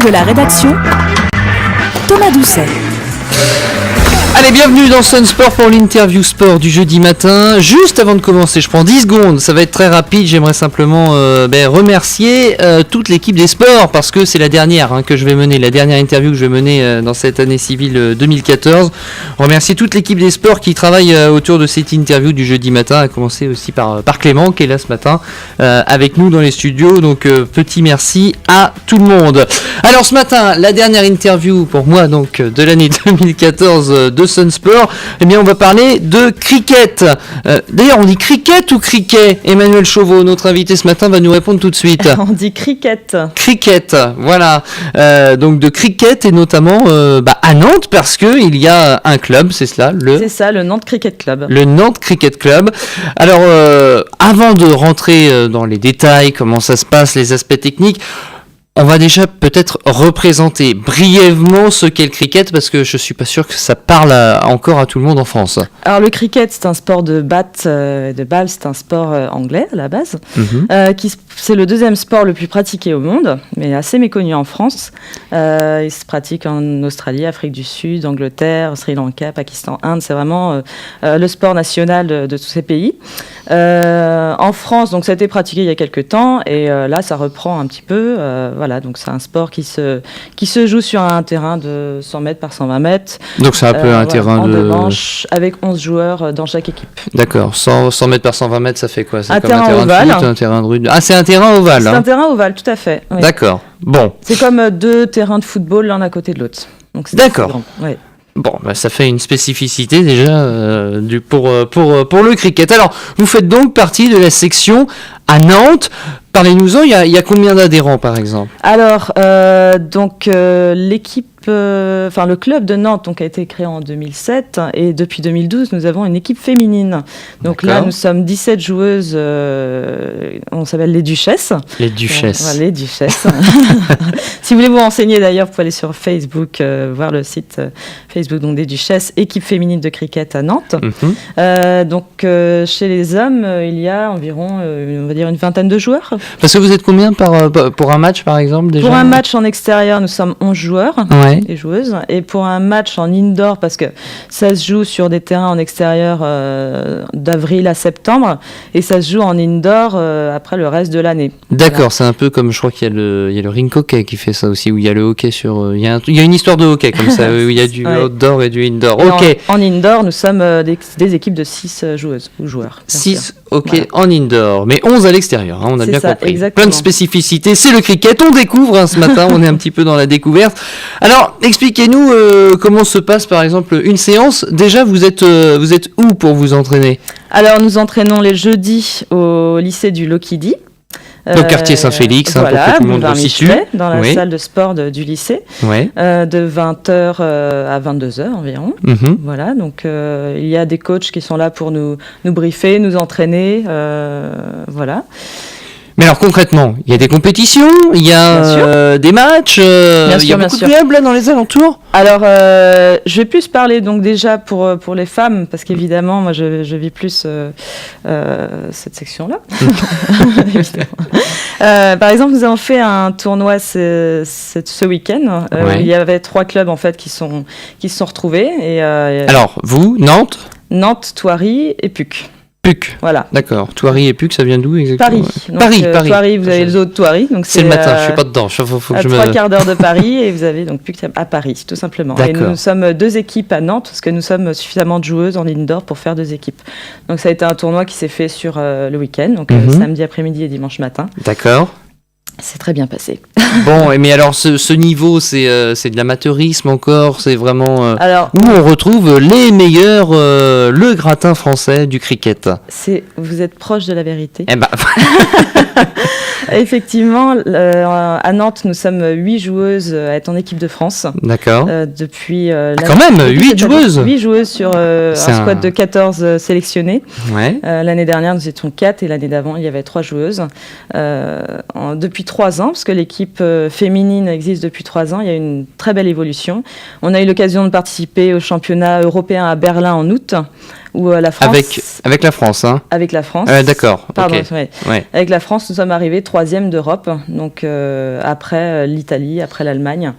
de la rédaction, Thomas Doucet. Allez, bienvenue dans Sun Sport pour l'interview sport du jeudi matin. Juste avant de commencer, je prends 10 secondes, ça va être très rapide. J'aimerais simplement remercier toute l'équipe des sports parce que c'est la dernière que je vais mener, la dernière interview que je vais mener dans cette année civile 2014. Remercier toute l'équipe des sports qui travaille autour de cette interview du jeudi matin, à commencer aussi par Clément qui est là ce matin avec nous dans les studios. Donc petit merci à tout le monde. Alors ce matin, la dernière interview pour moi donc de l'année 2014 de Sun Sport, eh bien on va parler de cricket. D'ailleurs on dit cricket ou cricket? Emmanuel Chauveau, notre invité ce matin, va nous répondre tout de suite. On dit cricket. Cricket, voilà. Donc de cricket et notamment à Nantes parce que il y a un club, c'est cela, C'est ça, le Nantes Cricket Club. Le Nantes Cricket Club. Alors avant de rentrer dans les détails, comment ça se passe, les aspects techniques, on va déjà peut-être représenter brièvement ce qu'est le cricket parce que je suis pas sûr que ça parle encore à tout le monde en France. Alors le cricket, c'est un sport de batte, de balle, c'est un sport anglais à la base. C'est le deuxième sport le plus pratiqué au monde, mais assez méconnu en France. Il se pratique en Australie, Afrique du Sud, Angleterre, Sri Lanka, Pakistan, Inde. C'est vraiment le sport national de tous ces pays. En France, donc ça a été pratiqué il y a quelques temps et là ça reprend un petit peu. Voilà, donc c'est un sport qui se joue sur un terrain de 100 mètres par 100 mètres. Donc c'est un peu un terrain en de... deux manches, avec 11 joueurs dans chaque équipe. D'accord, 100 mètres par 120 mètres, ça fait quoi? C'est un comme terrain un terrain ovale. De foot, un terrain de rugby. Ah, c'est un terrain ovale. C'est un terrain ovale, tout à fait. Oui. D'accord, bon. C'est comme deux terrains de football l'un à côté de l'autre. Donc c'est d'accord. Grand. Oui. Bon, ça fait une spécificité déjà pour le cricket. Alors, vous faites donc partie de la section à Nantes. Parlez-nous-en, il y a combien d'adhérents par exemple? Alors, l'équipe, le club de Nantes donc, a été créé en 2007 et depuis 2012, nous avons une équipe féminine. Donc D'accord. là, nous sommes 17 joueuses, on s'appelle les Duchesses. Les Duchesses. Les Duchesses. Si vous voulez vous renseigner d'ailleurs, vous pouvez aller sur Facebook, voir le site Facebook donc, des Duchesses, équipe féminine de cricket à Nantes. Chez les hommes, il y a environ, on va dire, une vingtaine de joueurs. Parce que vous êtes combien pour un match par exemple déjà? Pour un match en extérieur, nous sommes 11 joueurs et joueuses. Et pour un match en indoor, parce que ça se joue sur des terrains en extérieur d'avril à septembre, et ça se joue en indoor après le reste de l'année. D'accord, voilà. C'est un peu comme, je crois qu'il y a le rink hockey qui fait ça aussi, où il y a le hockey sur... Il y a une histoire de hockey comme ça, où il y a du outdoor et du indoor. Et en indoor, nous sommes des équipes de 6 joueuses ou joueurs. 6 hockey en indoor, mais 11 à l'extérieur, on a bien compris. Exactement. Plein de spécificités, c'est le cricket, on découvre ce matin, on est un petit peu dans la découverte. Alors, expliquez-nous comment se passe par exemple une séance. Déjà, vous êtes où pour vous entraîner? Alors, nous entraînons les jeudis au lycée du Lokidi. Au quartier Saint-Félix, pour que tout le monde le situe. Dans la salle de sport du lycée, de 20h à 22h environ. Voilà, donc il y a des coachs qui sont là pour nous briefer, nous entraîner, voilà. Mais alors concrètement, il y a des compétitions, il y a des matchs, il y a beaucoup de clubs là dans les alentours. Alors, je vais plus parler donc déjà pour les femmes, parce qu'évidemment, moi je vis plus cette section-là. Par exemple, nous avons fait un tournoi ce week-end. Il y avait 3 clubs en fait qui se sont retrouvés. Alors, vous, Nantes, Thoiry et Puc. Puc. Voilà. D'accord. Thoiry et Puc, ça vient d'où exactement? Paris. Paris. Thoiry, vous avez le zoo de Thoiry. Donc c'est le matin, je suis pas dedans. Faut que je 3 quarts d'heure de Paris et vous avez donc Puc à Paris, tout simplement. D'accord. Et nous sommes 2 équipes à Nantes parce que nous sommes suffisamment de joueuses en indoor pour faire 2 équipes. Donc ça a été un tournoi qui s'est fait sur le week-end, donc samedi après-midi et dimanche matin. D'accord. C'est très bien passé. Bon, mais alors ce niveau, c'est de l'amateurisme encore, c'est vraiment où on retrouve les meilleurs, le gratin français du cricket. Vous êtes proche de la vérité. Eh ben. Effectivement, à Nantes, nous sommes 8 joueuses à être en équipe de France. D'accord. Depuis quand même, 8 joueuses 8 joueuses sur un squad de 14 sélectionnés. Ouais. L'année dernière, nous étions 4 et l'année d'avant, il y avait 3 joueuses. Depuis 3 ans, parce que l'équipe féminine existe depuis 3 ans, il y a une très belle évolution. On a eu l'occasion de participer au championnat européen à Berlin en août, où la France... Avec la France, hein. Avec la France. D'accord. Pardon, Okay. ouais. Ouais. Avec la France, nous sommes arrivés 3e d'Europe, donc après l'Italie, après l'Allemagne,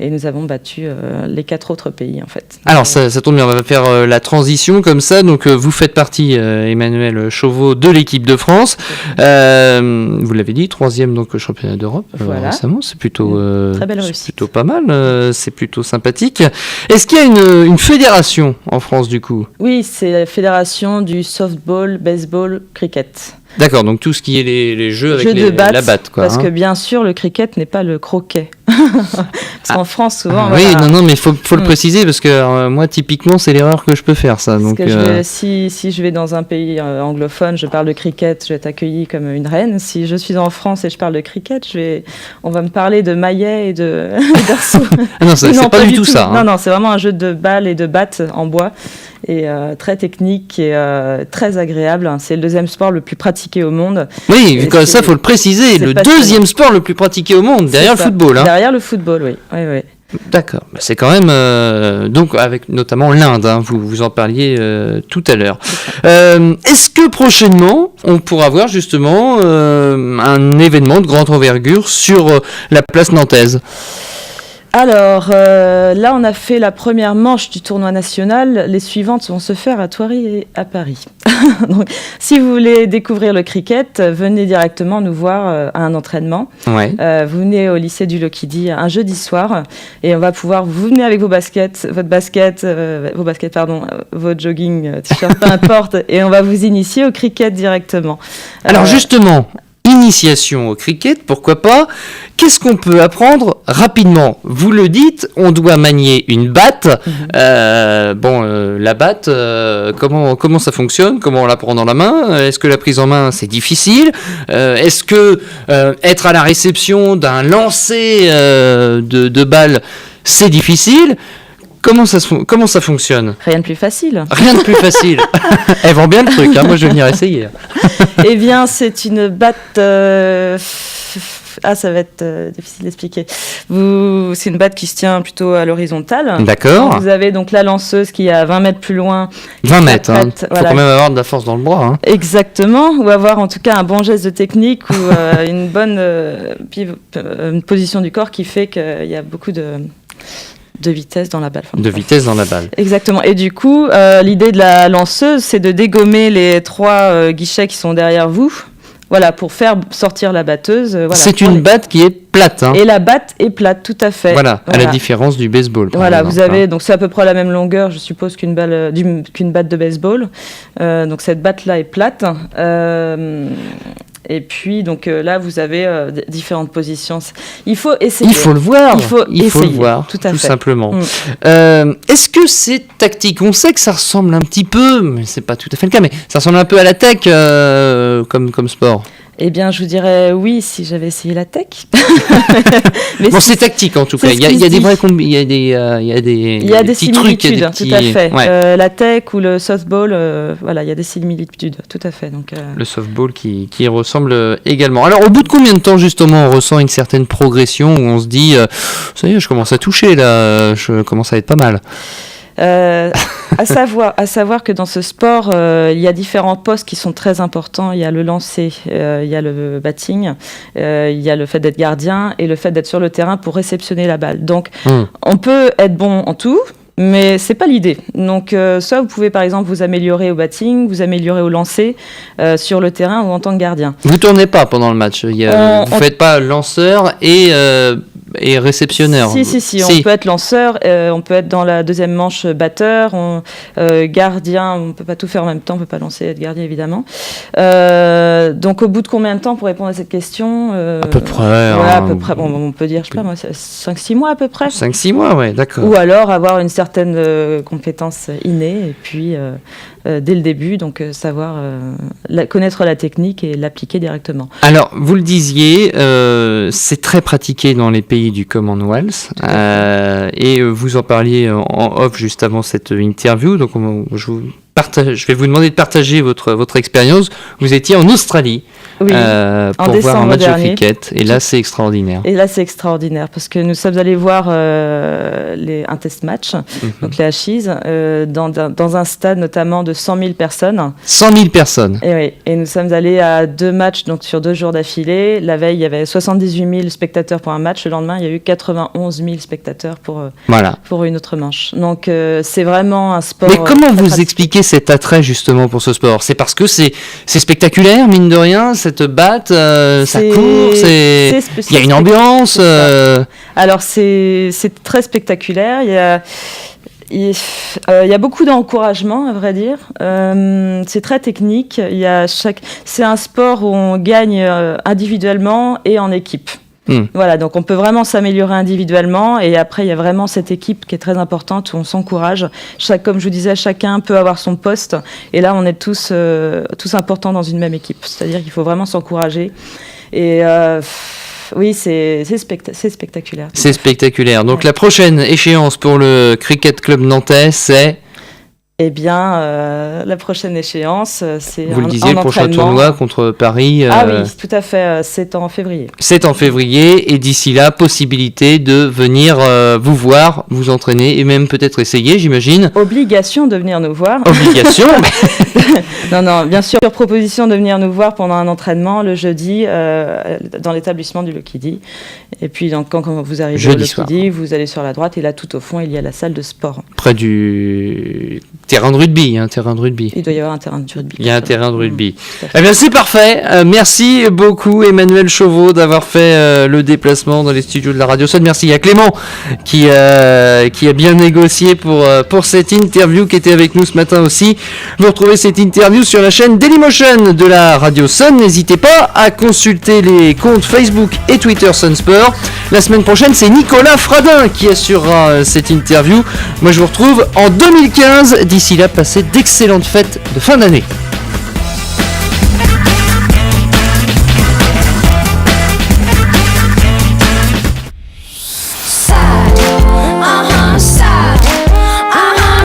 et nous avons battu les 4 autres pays en fait. Alors ça tombe bien, on va faire la transition comme ça. Donc vous faites partie, Emmanuel Chauveau, de l'équipe de France. Vous l'avez dit, 3e donc au championnat d'Europe voilà. récemment. C'est plutôt très belle réussite. C'est plutôt pas mal. C'est plutôt sympathique. Est-ce qu'il y a une fédération en France du coup ? Oui, c'est la fédération du softball, baseball, cricket. D'accord, donc tout ce qui est les jeux avec la batte, quoi. Parce que bien sûr, le cricket n'est pas le croquet. Parce qu'en France, souvent... Oui, non, mais il faut le préciser, parce que moi, typiquement, c'est l'erreur que je peux faire, ça. Donc, si je vais dans un pays anglophone, je parle de cricket, je vais être accueillie comme une reine. Si je suis en France et je parle de cricket, on va me parler de maillet et d'arceaux. Non, c'est pas du tout ça. Hein. Non, c'est vraiment un jeu de balles et de battes en bois. Et très technique et très agréable. C'est le 2e sport le plus pratiqué au monde. Oui, comme ça, il faut le préciser. Le 2e sport le plus pratiqué au monde, derrière le football. Hein. Derrière le football, oui. D'accord. C'est quand même... donc, avec notamment l'Inde, hein, vous en parliez tout à l'heure. Est-ce que prochainement, on pourra voir justement un événement de grande envergure sur la place nantaise ? Alors, là, on a fait la première manche du tournoi national. Les suivantes vont se faire à Thoiry et à Paris. Donc, si vous voulez découvrir le cricket, venez directement nous voir à un entraînement. Ouais. Vous venez au lycée du Lockheedy un jeudi soir et on va pouvoir... Vous venez avec votre jogging, t-shirt, peu importe, et on va vous initier au cricket directement. Alors justement... Initiation au cricket, pourquoi pas ? Qu'est-ce qu'on peut apprendre rapidement ? Vous le dites, on doit manier une batte. La batte, comment ça fonctionne ? Comment on la prend dans la main ? Est-ce que la prise en main, c'est difficile ? Est-ce que être à la réception d'un lancer de balle, c'est difficile ? Comment ça fonctionne ? Rien de plus facile. Rien de plus facile. Elle vend bien le truc, hein. Moi je vais venir essayer. Eh bien, c'est une batte... ça va être difficile d'expliquer. C'est une batte qui se tient plutôt à l'horizontale. D'accord. Vous avez donc la lanceuse qui est à 20 mètres plus loin. 20 mètres, il faut quand même avoir de la force dans le bras. Hein. Exactement, ou avoir en tout cas un bon geste de technique ou une bonne une position du corps qui fait qu'il y a beaucoup de vitesse dans la balle. Vitesse dans la balle. Exactement. Et du coup, l'idée de la lanceuse, c'est de dégommer les 3 guichets qui sont derrière vous. Voilà, pour faire sortir la batteuse. C'est une batte qui est plate. Hein. Et la batte est plate, tout à fait. Voilà. À la différence du baseball. Voilà, vous avez, donc c'est à peu près la même longueur, je suppose, qu'une batte de baseball. Donc cette batte-là est plate. Et puis, donc là, vous avez différentes positions. Il faut essayer. Il faut le voir. Il faut le voir, tout simplement. Est-ce que c'est tactique ? On sait que ça ressemble un petit peu, mais c'est pas tout à fait le cas, mais ça ressemble un peu à la tech comme sport. Eh bien, je vous dirais oui si j'avais essayé la tech. Bon, c'est tactique en tout cas. Il y a des vrais il y a des petits trucs, tout à fait. Ouais. La tech ou le softball, il y a des similitudes, tout à fait. Donc le softball qui ressemble également. Alors, au bout de combien de temps justement on ressent une certaine progression où on se dit, ça y est, je commence à toucher là, je commence à être pas mal. À savoir que dans ce sport, il y a différents postes qui sont très importants. Il y a le lancer, il y a le batting, il y a le fait d'être gardien et le fait d'être sur le terrain pour réceptionner la balle. Donc, on peut être bon en tout, mais c'est pas l'idée. Donc, soit vous pouvez par exemple vous améliorer au batting, vous améliorer au lancer sur le terrain ou en tant que gardien. Vous tournez pas pendant le match. Vous faites pas lanceur et réceptionneur. Si. On peut être lanceur, on peut être dans la deuxième manche batteur, gardien, on peut pas tout faire en même temps, on peut pas lancer et être gardien évidemment. Donc au bout de combien de temps pour répondre à cette question À peu près. À peu près. Bon, on peut dire, je sais pas moi, 5-6 mois à peu près. 5-6 mois, ouais, d'accord. Ou alors avoir une certaine compétence innée et puis dès le début, donc savoir connaître la technique et l'appliquer directement. Alors, vous le disiez, c'est très pratiqué dans les pays du Commonwealth et vous en parliez en off juste avant cette interview, donc je vous je vais vous demander de partager votre expérience. Vous étiez en Australie Oui, pour voir un match dernier. de cricket. Et là, c'est extraordinaire. Et là, c'est extraordinaire parce que nous sommes allés voir un test match, donc les Ashes, dans un stade notamment de 100 000 personnes. 100 000 personnes. Et oui, et nous sommes allés à 2 matchs donc sur 2 jours d'affilée. La veille, il y avait 78 000 spectateurs pour un match. Le lendemain, il y a eu 91 000 spectateurs pour une autre manche. Donc, c'est vraiment un sport. Mais comment très vous pratique. expliquez cet attrait justement pour ce sport? C'est parce que c'est spectaculaire, mine de rien, cette batte, ça court, il y a une ambiance. Alors c'est très spectaculaire. Il y a beaucoup d'encouragement, à vrai dire. C'est très technique. C'est un sport où on gagne individuellement et en équipe. Voilà, donc on peut vraiment s'améliorer individuellement et après il y a vraiment cette équipe qui est très importante où on s'encourage. Comme je vous disais, chacun peut avoir son poste et là on est tous importants dans une même équipe. C'est-à-dire qu'il faut vraiment s'encourager et oui, c'est spectaculaire. C'est spectaculaire. Donc la prochaine échéance pour le Cricket Club nantais, c'est... Eh bien, la prochaine échéance, c'est Vous le disiez, le prochain tournoi contre Paris. Ah oui, tout à fait, c'est en février. C'est en février, et d'ici là, possibilité de venir vous voir, vous entraîner, et même peut-être essayer, j'imagine. Obligation de venir nous voir. Obligation Non, bien sûr, proposition de venir nous voir pendant un entraînement le jeudi dans l'établissement du Lokidi. Et puis, donc, quand vous arrivez au Lokidi, vous allez sur la droite, et là, tout au fond, il y a la salle de sport. Près du... terrain de rugby, terrain de rugby. Il doit y avoir un terrain de rugby. Il y a un terrain de rugby. Eh bien, c'est parfait. Merci beaucoup, Emmanuel Chauveau, d'avoir fait le déplacement dans les studios de la Radio Sun. Merci à Clément qui a bien négocié pour cette interview qui était avec nous ce matin aussi. Vous retrouvez cette interview sur la chaîne Dailymotion de la Radio Sun. N'hésitez pas à consulter les comptes Facebook et Twitter Sun Sport. La semaine prochaine, c'est Nicolas Fradin qui assurera cette interview. Moi, je vous retrouve en 2015. D'ici là, passez d'excellentes fêtes de fin d'année.